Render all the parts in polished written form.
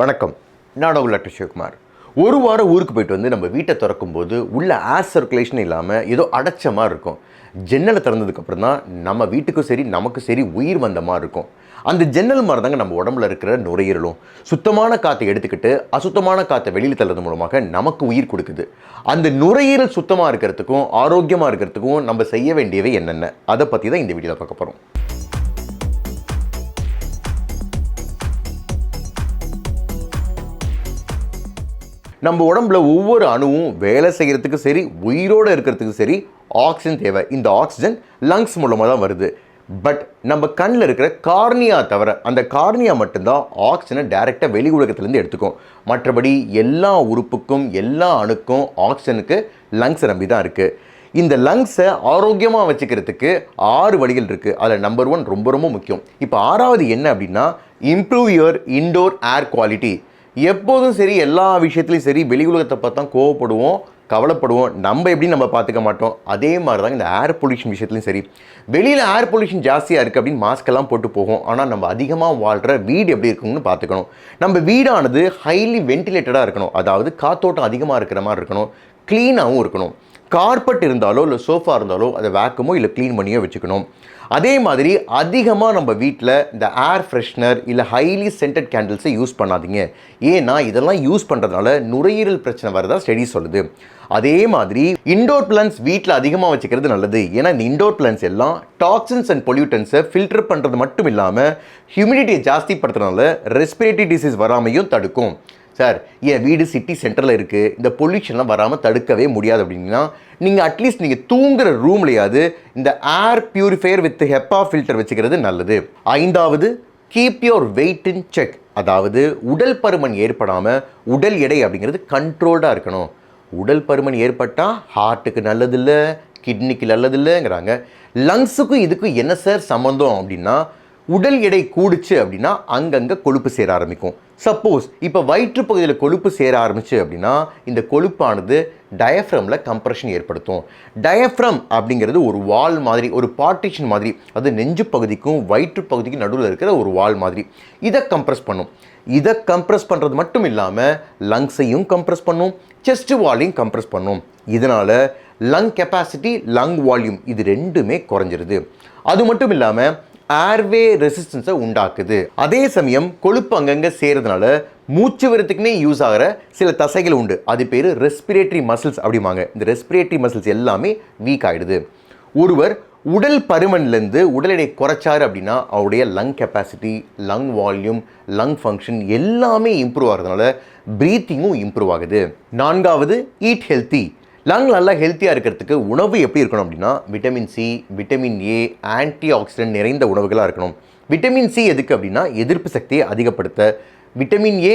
வணக்கம். நான் Dr.Sivakumar. ஒரு வாரம் ஊருக்கு போயிட்டு வந்து நம்ம வீட்டை திறக்கும்போது உள்ள ஏர் சர்க்குலேஷன் இல்லாமல் ஏதோ அடைச்ச மாதிரி இருக்கும். ஜன்னலை திறந்ததுக்கப்புறம் தான் நம்ம வீட்டுக்கும் சரி நமக்கும் சரி உயிர் வந்த மாதிரி இருக்கும். அந்த ஜன்னல் மாதிரி தாங்க நம்ம உடம்புல இருக்கிற நுரையீரலும். சுத்தமான காற்றை எடுத்துக்கிட்டு அசுத்தமான காற்றை வெளியில் தள்ளுறது மூலமாக நமக்கு உயிர் கொடுக்குது. அந்த நுரையீரல் சுத்தமாக இருக்கிறதுக்கும் ஆரோக்கியமாக இருக்கிறதுக்கும் நம்ம செய்ய வேண்டியவை என்னென்ன, அதை பற்றி தான் இந்த வீடியோவில் பார்க்க போகிறோம். நம்ம உடம்புல ஒவ்வொரு அணுவும் வேலை செய்கிறதுக்கு சரி, உயிரோடு இருக்கிறதுக்கு சரி ஆக்சிஜன் தேவை. இந்த ஆக்சிஜன் லங்ஸ் மூலமாக தான் வருது. பட் நம்ம கண்ணில் இருக்கிற கார்னியா தவிர, அந்த கார்னியா மட்டும்தான் ஆக்சிஜனை டைரெக்டாக வெளி உலகத்துலேருந்து எடுத்துக்கும். மற்றபடி எல்லா உறுப்புக்கும் எல்லா அணுக்கும் ஆக்சிஜனுக்கு லங்ஸை நம்பி தான் இருக்குது. இந்த லங்ஸை ஆரோக்கியமாக வச்சுக்கிறதுக்கு 6 வழிகள் இருக்குது. அதில் நம்பர் 1 ரொம்ப ரொம்ப முக்கியம். இப்போ 6வது என்ன அப்படின்னா, improve your indoor air quality. எப்போதும் சரி, எல்லா விஷயத்துலையும் சரி, வெளி உலகத்தை பார்த்தா கோவப்படுவோம், கவலைப்படுவோம். நம்ம எப்படின்னு நம்ம பார்த்துக்க மாட்டோம். அதே மாதிரி தான் இந்த ஏர் பொல்யூஷன் விஷயத்துலையும் சரி. வெளியில் ஏர் பொல்யூஷன் ஜாஸ்தியாக இருக்குது அப்படின்னு மாஸ்கெல்லாம் போட்டு போகும். ஆனால் நம்ம அதிகமாக வாழ்கிற வீடு எப்படி இருக்குன்னு பார்த்துக்கணும். நம்ம வீடானது ஹைலி வென்டிலேட்டடாக இருக்கணும். அதாவது காற்றோட்டம் அதிகமாக இருக்கிற மாதிரி இருக்கணும். க்ளீனாகவும் இருக்கணும். கார்பெட் இருந்தாலோ இல்லை சோஃபா இருந்தாலோ அதை வேக்கமோ இல்லை க்ளீன் பண்ணியோ வச்சுக்கணும். அதே மாதிரி அதிகமாக நம்ம வீட்டில் இந்த ஏர் ஃப்ரெஷ்னர் இல்லை ஹைலி சென்டட் கேண்டில்ஸை யூஸ் பண்ணாதீங்க. ஏன்னா இதெல்லாம் யூஸ் பண்ணுறதுனால நுரையீரல் பிரச்சனை வரதா ஸ்டடி சொல்லுது. அதே மாதிரி இண்டோர் பிளான்ஸ் வீட்டில் அதிகமாக வச்சுக்கிறது நல்லது. ஏன்னா இந்த இண்டோர் பிளான்ஸ் எல்லாம் டாக்ஸின்ஸ் அண்ட் பொல்யூட்டன்ஸை ஃபில்டர் பண்ணுறது மட்டும் இல்லாமல் ஹியூமிடிட்டியை ஜாஸ்தி படுத்துறதுனால ரெஸ்பிரேட்டரி டிசீஸ் வராமையும் தடுக்கும். சார், என் வீடு சிட்டி சென்டரில் இருக்குது, இந்த பொல்யூஷன்லாம் வராமல் தடுக்கவே முடியாது அப்படின்னா, நீங்கள் அட்லீஸ்ட் நீங்கள் தூங்குகிற ரூம்லையாவது இந்த air purifier with HEPA filter வச்சுக்கிறது நல்லது. 5வது, keep your weight in check. அதாவது உடல் பருமன் ஏற்படாமல் உடல் எடை அப்படிங்கிறது கண்ட்ரோல்டாக இருக்கணும். உடல் பருமன் ஏற்பட்டால் ஹார்ட்டுக்கு நல்லதில்லை, கிட்னிக்கு நல்லதில்லைங்கிறாங்க. லங்ஸுக்கும் இதுக்கும் என்ன சார் சம்மந்தம் அப்படின்னா, உடல் எடை கூடுச்சு அப்படின்னா அங்கங்கே கொழுப்பு சேர ஆரம்பிக்கும். சப்போஸ் இப்போ வயிற்றுப்பகுதியில் கொழுப்பு சேர ஆரம்பிச்சு அப்படின்னா இந்த கொழுப்பானது டயஃப்ரமில் கம்ப்ரெஷன் ஏற்படுத்தும். டயஃப்ரம் அப்படிங்கிறது ஒரு வால் மாதிரி, ஒரு பார்ட்டிஷன் மாதிரி. அது நெஞ்சு பகுதிக்கும் வயிற்றுப்பகுதிக்கும் நடுவில் இருக்கிற ஒரு வால் மாதிரி. இதை கம்ப்ரெஸ் பண்ணும். இதை கம்ப்ரெஸ் பண்ணுறது மட்டும் இல்லாமல் லங்ஸையும் கம்ப்ரெஸ் பண்ணும், செஸ்ட் வாலையும் கம்ப்ரெஸ் பண்ணும். இதனால் லங் கெப்பாசிட்டி, லங் வால்யூம் இது ரெண்டுமே குறைஞ்சிருது. அது மட்டும் இல்லாமல் ஏர்வே ரெசிஸ்டன்ஸை உண்டாக்குது. அதே சமயம் கொழுப்பு அங்கங்கே சேருறதுனால மூச்சு விடுறதுக்குனே யூஸ் ஆகிற சில தசைகள் உண்டு. அது பேர் ரெஸ்பிரேட்டரி மசில்ஸ் அப்படிம்பாங்க. இந்த ரெஸ்பிரேட்டரி மசில்ஸ் எல்லாமே வீக் ஆகிடுது. ஒருவர் உடல் பருமன்லேருந்து உடல் எடை குறைச்சாரு அப்படின்னா அவருடைய lung capacity, lung volume, lung function எல்லாமே இம்ப்ரூவ் ஆகிறதுனால ப்ரீத்திங்கும் இம்ப்ரூவ் ஆகுது. 4வது, ஈட் ஹெல்த்தி. லங் நல்லா ஹெல்த்தியாக இருக்கிறதுக்கு உணவு எப்படி இருக்கணும் அப்படின்னா, vitamin C, vitamin A, antioxidant நிறைந்த உணவுகளாக இருக்கணும். விட்டமின் சி எதுக்கு அப்படின்னா எதிர்ப்பு சக்தியை அதிகப்படுத்த. விட்டமின் ஏ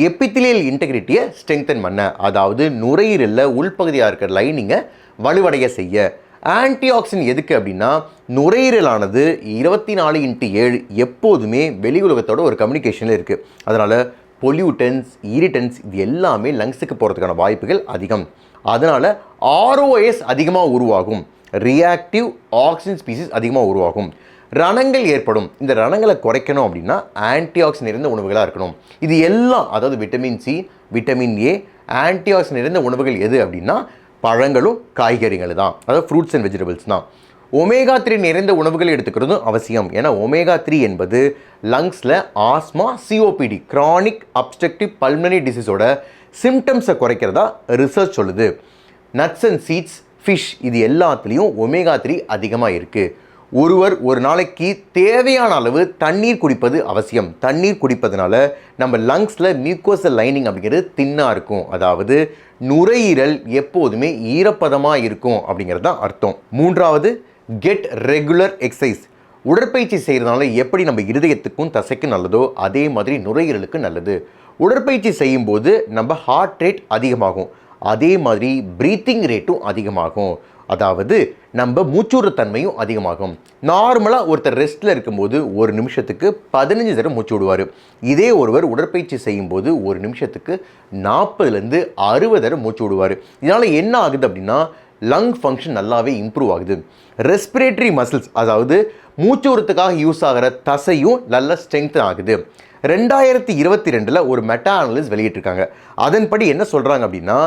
எபித்திலியல் இன்டெகிரிட்டியை ஸ்ட்ரெங்தன் பண்ண, அதாவது நுரையீரலில் உள்பகுதியாக இருக்கிற லைனிங்கை வலுவடைய செய்ய. ஆன்டி ஆக்சிடென்ட் எதுக்கு அப்படின்னா நுரையீரலானது 24/7 எப்போதுமே வெளி உலகத்தோட ஒரு கம்யூனிகேஷனில் இருக்குது. அதனால் பொல்யூட்டன்ஸ், இரிட்டன்ஸ் இது எல்லாமே லங்ஸுக்கு போகிறதுக்கான வாய்ப்புகள் அதிகம். அதனால் ROS அதிகமாக உருவாகும். ரியாக்டிவ் ஆக்சிஜன் ஸ்பீசிஸ் அதிகமாக உருவாகும். ரணங்கள் ஏற்படும். இந்த ரணங்களை குறைக்கணும் அப்படின்னா ஆன்டி ஆக்சிடென்ட் நிறைந்த உணவுகளாக இருக்கணும். இது எல்லாம், அதாவது vitamin C, vitamin A, antioxidant நிறைந்த உணவுகள் எது அப்படின்னா பழங்களும் காய்கறிகள் தான், அதாவது ஃப்ரூட்ஸ் அண்ட் வெஜிடபிள்ஸ் தான். ஒமேகா 3 நிறைந்த உணவுகள் எடுத்துக்கிறதும் அவசியம். ஏன்னா ஒமேகா 3 என்பது லங்ஸில் asthma, COPD, chronic obstructive pulmonary டிசீஸோட சிம்டம்ஸை குறைக்கிறதா ரிசர்ச் சொல்லுது. நட்ஸ் அண்ட் சீட்ஸ், ஃபிஷ் இது எல்லாத்துலேயும் ஒமேகா 3 அதிகமாக இருக்குது. ஒருவர் ஒரு நாளைக்கு தேவையான அளவு தண்ணீர் குடிப்பது அவசியம். தண்ணீர் குடிப்பதனால நம்ம லங்ஸில் மியூக்கோசல் லைனிங் அப்படிங்கிறது தின்னாக இருக்கும். அதாவது நுரையீரல் எப்போதுமே ஈரப்பதமாக இருக்கும் அப்படிங்கிறது தான் அர்த்தம். 3வது, கெட் ரெகுலர் எக்ஸசைஸ். உடற்பயிற்சி செய்கிறதுனால எப்படி நம்ம இருதயத்துக்கும் தசைக்கும் நல்லதோ அதே மாதிரி நுரையீரலுக்கு நல்லது. உடற்பயிற்சி செய்யும்போது நம்ம ஹார்ட் ரேட் அதிகமாகும். அதே மாதிரி ப்ரீத்திங் ரேட்டும் அதிகமாகும். அதாவது நம்ம மூச்சுற தன்மையும் அதிகமாகும். நார்மலாக ஒருத்தர் ரெஸ்ட்டில் இருக்கும்போது ஒரு நிமிஷத்துக்கு 15 தடவை மூச்சு விடுவார். இதே ஒருவர் உடற்பயிற்சி செய்யும்போது ஒரு நிமிஷத்துக்கு 40லேருந்து 60 தடவை மூச்சு விடுவார். இதனால் என்ன ஆகுது அப்படின்னா லங் ஃபங்க்ஷன் நல்லாவே இம்ப்ரூவ் ஆகுது. ரெஸ்பிரேட்டரி மசில்ஸ், அதாவது மூச்சு விடுறதுக்காக யூஸ் ஆகிற தசையும் நல்ல ஸ்ட்ரெங்தன் ஆகுது. 2022 ஒரு மெட்டா அனாலிசிஸ் வெளியிட்டிருக்காங்க. அதன்படி என்ன சொல்கிறாங்க அப்படின்னா,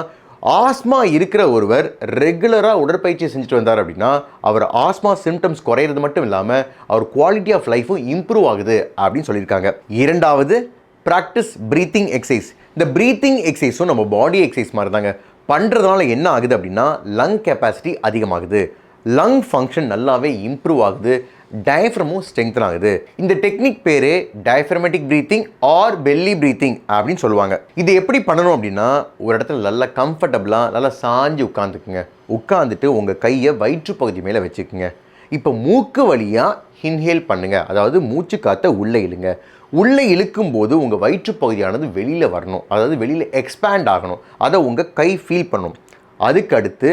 ஆஸ்மா இருக்கிற ஒருவர் ரெகுலராக உடற்பயிற்சி செஞ்சுட்டு வந்தார் அப்படின்னா அவர் ஆஸ்மா சிம்டம்ஸ் குறையிறது மட்டும் இல்லாமல் அவர் குவாலிட்டி ஆஃப் லைஃபும் இம்ப்ரூவ் ஆகுது அப்படின்னு சொல்லியிருக்காங்க. இரண்டாவது, ப்ராக்டிஸ் ப்ரீத்திங் எக்ஸசைஸ். இந்த ப்ரீத்திங் எக்ஸசைஸும் நம்ம பாடி எக்ஸசைஸ் மாதிரி தாங்க. பண்ணுறதுனால என்ன ஆகுது அப்படின்னா லங் கெப்பாசிட்டி அதிகமாகுது, லங் ஃபங்க்ஷன் நல்லாவே இம்ப்ரூவ் ஆகுது, டயஃப்ரமும் ஸ்ட்ரெங்தன் ஆகுது. இந்த டெக்னிக் பேரு diaphragmatic breathing or belly breathing அப்படின்னு சொல்லுவாங்க. இது எப்படி பண்ணணும் அப்படின்னா, ஒரு இடத்துல நல்லா கம்ஃபர்டபுளாக நல்லா சாஞ்சு உட்காந்துக்குங்க. உட்காந்துட்டு உங்கள் கையை வயிற்றுப்பகுதி மேலே வச்சுக்குங்க. இப்போ மூக்கு வழியாக இன்ஹேல் பண்ணுங்க, அதாவது மூச்சு காற்றை உள்ளே இழுங்க. உள்ளே இழுக்கும் போது உங்கள் வயிற்றுப்பகுதியானது வெளியில் வரணும், அதாவது வெளியில் எக்ஸ்பேண்ட் ஆகணும். அதை உங்கள் கை ஃபீல் பண்ணணும். அதுக்கடுத்து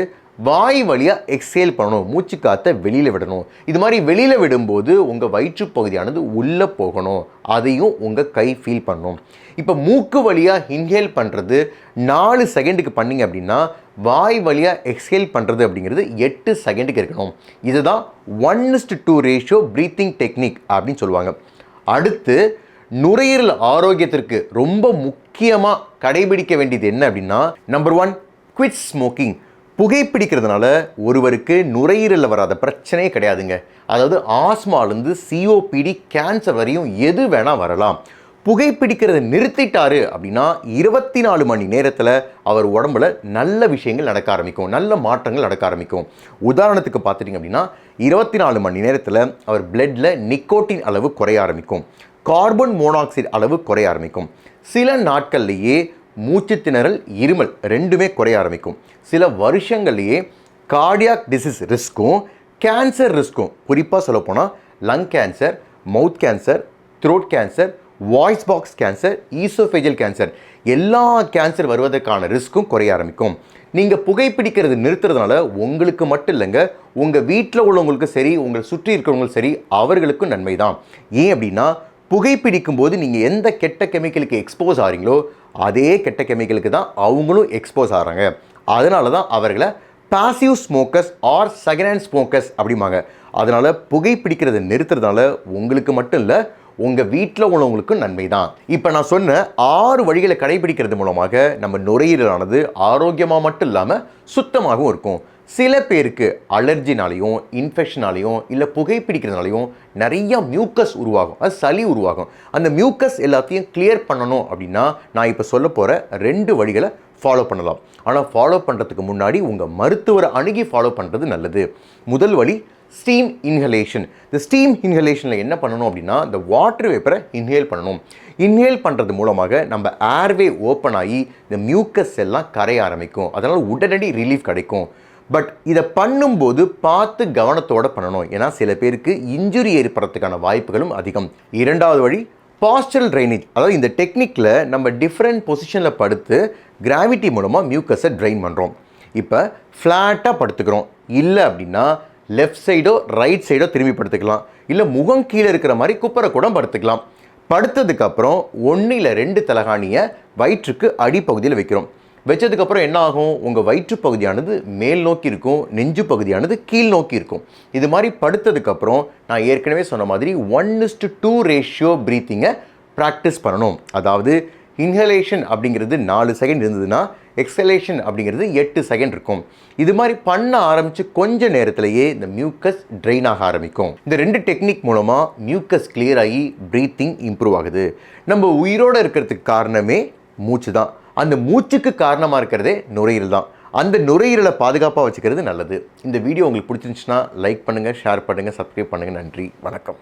வாய் வழியாக எக்ஸேல் பண்ணணும், மூச்சு காற்றை வெளியில் விடணும். இது மாதிரி வெளியில் விடும்போது உங்கள் வயிற்றுப்பகுதியானது உள்ளே போகணும், அதையும் உங்கள் கை ஃபீல் பண்ணணும். இப்போ மூக்கு வழியாக இன்ஹேல் பண்ணுறது 4 செகண்டுக்கு பண்ணிங்க அப்படின்னா வாய் வழியாக எக்ஸேல் பண்ணுறது அப்படிங்கிறது 8 செகண்டுக்கு இருக்கணும். இதுதான் 1:2 ரேஷியோ ப்ரீத்திங் டெக்னிக் அப்படின்னு சொல்லுவாங்க. அடுத்து, நுரையீரல் ஆரோக்கியத்திற்கு ரொம்ப முக்கியமாக கடைபிடிக்க வேண்டியது என்ன அப்படின்னா, நம்பர் 1, குவிட் ஸ்மோக்கிங். புகைப்பிடிக்கிறதுனால ஒருவருக்கு நுரையீரலில் வராத பிரச்சனையே கிடையாதுங்க. அதாவது ஆஸ்மாலேருந்து சிஓபிடி, கேன்சர் வரையும் எது வேணால் வரலாம். புகைப்பிடிக்கிறத நிறுத்திட்டாரு அப்படின்னா 24 மணி நேரத்தில் அவர் உடம்புல நல்ல விஷயங்கள் நடக்க ஆரம்பிக்கும், நல்ல மாற்றங்கள் நடக்க ஆரம்பிக்கும். உதாரணத்துக்கு பார்த்துட்டிங்க அப்படின்னா 24 மணி நேரத்தில் அவர் பிளட்டில் நிக்கோட்டின் அளவு குறைய ஆரம்பிக்கும், கார்பன் மோனாக்சைடு அளவு குறைய ஆரம்பிக்கும். சில நாட்கள்லேயே மூச்சு திணறல், இருமல் ரெண்டுமே குறைய ஆரம்பிக்கும். சில வருஷங்கள்லேயே கார்டியாக் டிசீஸ் ரிஸ்க்கும் கேன்சர் ரிஸ்க்கும், குறிப்பாக சொல்லப்போனால் lung cancer, mouth cancer, throat cancer, voice box cancer, oesophageal cancer, எல்லா கேன்சர் வருவதற்கான ரிஸ்க்கும் குறைய ஆரம்பிக்கும். நீங்கள் புகைப்பிடிக்கிறது நிறுத்துறதுனால உங்களுக்கு மட்டும் இல்லைங்க, உங்கள் வீட்டில் உள்ளவங்களுக்கும் சரி, உங்களை சுற்றி இருக்கிறவங்களுக்கும் சரி, அவர்களுக்கும் நன்மை தான். ஏன் அப்படின்னா, புகைப்பிடிக்கும் போது நீங்கள் எந்த கெட்ட கெமிக்கலுக்கு எக்ஸ்போஸ் ஆகிறீங்களோ அதே கெட்ட கெமிக்கலுக்கு தான் அவங்களும் எக்ஸ்போஸ் ஆகிறாங்க. அதனால தான் அவர்களை passive smokers or second hand smokers அப்படிம்பாங்க. அதனால் புகைப்பிடிக்கிறத நிறுத்துறதுனால உங்களுக்கு மட்டும் இல்லை, உங்கள் வீட்டில் உள்ளவங்களுக்கும் நன்மை தான். இப்போ நான் சொன்ன 6 வழிகளை கடைபிடிக்கிறது மூலமாக நம்ம நுரையீரலானது ஆரோக்கியமாக மட்டும் இல்லாமல் சுத்தமாகவும் இருக்கும். சில பேருக்கு அலர்ஜினாலையும் இன்ஃபெக்ஷனாலையும் இல்லை புகைப்பிடிக்கிறதுனாலையும் நிறைய மியூக்கஸ் உருவாகும், அது சளி உருவாகும். அந்த மியூக்கஸ் எல்லாத்தையும் கிளியர் பண்ணணும் அப்படின்னா நான் இப்போ சொல்ல போகிற 2 வழிகளை ஃபாலோ பண்ணலாம். ஆனால் ஃபாலோ பண்ணுறதுக்கு முன்னாடி உங்கள் மருத்துவரை அணுகி ஃபாலோ பண்ணுறது நல்லது. முதல் வழி ஸ்டீம் இன்ஹலேஷன். இந்த ஸ்டீம் இன்ஹலேஷனில் என்ன பண்ணணும் அப்படின்னா, இந்த வாட்டர் வேப்பரை இன்ஹேல் பண்ணணும். இன்ஹேல் பண்ணுறது மூலமாக நம்ம ஏர்வே ஓப்பன் ஆகி இந்த மியூக்கஸ் எல்லாம் கரைய ஆரம்பிக்கும், அதனால் உடனடி ரிலீஃப் கிடைக்கும். பட் இதை பண்ணும்போது பார்த்து கவனத்தோடு பண்ணணும், ஏன்னா சில பேருக்கு இன்ஜுரி ஏற்படுறதுக்கான வாய்ப்புகளும் அதிகம். இரண்டாவது வழி பாஸ்டரல் ட்ரைனேஜ். அதாவது இந்த டெக்னிக்கில் நம்ம டிஃப்ரெண்ட் பொசிஷனில் படுத்து கிராவிட்டி மூலமாக மியூக்கஸை ட்ரைன் பண்ணுறோம். இப்போ ஃப்ளாட்டாக படுத்துக்கிறோம், இல்லை அப்படின்னா லெஃப்ட் சைடோ ரைட் சைடோ திரும்பி படுத்துக்கலாம், இல்லை முகம் கீழே இருக்கிற மாதிரி குப்பரை கூட படுத்துக்கலாம். படுத்ததுக்கப்புறம் 1 இல்லை 2 தலகாணியை வயிற்றுக்கு அடிப்பகுதியில் வைக்கிறோம். வச்சதுக்கப்புறம் என்ன ஆகும், உங்கள் வயிற்று பகுதியானது மேல் நோக்கி இருக்கும், நெஞ்சு பகுதியானது கீழ் நோக்கி இருக்கும். இது மாதிரி படுத்ததுக்கப்புறம் நான் ஏற்கனவே சொன்ன மாதிரி 1:2 ரேஷியோ ப்ரீத்திங்கை ப்ராக்டிஸ் பண்ணணும். அதாவது இன்ஹலேஷன் அப்படிங்கிறது 4 செகண்ட் இருந்ததுன்னா எக்ஸலேஷன் அப்படிங்கிறது 8 செகண்ட் இருக்கும். இது மாதிரி பண்ண ஆரம்பித்து கொஞ்ச நேரத்திலேயே இந்த மியூக்கஸ் ட்ரெயின் ஆக ஆரம்பிக்கும். இந்த 2 டெக்னிக் மூலமாக மியூக்கஸ் கிளியர் ஆகி ப்ரீத்திங் இம்ப்ரூவ் ஆகுது. நம்ம உயிரோடு இருக்கிறதுக்கு காரணமே மூச்சு தான். அந்த மூச்சுக்கு காரணமாக இருக்கிறதே நுரையீரல் தான். அந்த நுரையீரலை பாதுகாப்பாக வச்சுக்கிறது நல்லது. இந்த வீடியோ உங்களுக்கு பிடிச்சிருந்துச்சுன்னா லைக் பண்ணுங்கள், ஷேர் பண்ணுங்கள், சப்ஸ்கிரைப் பண்ணுங்கள். நன்றி, வணக்கம்.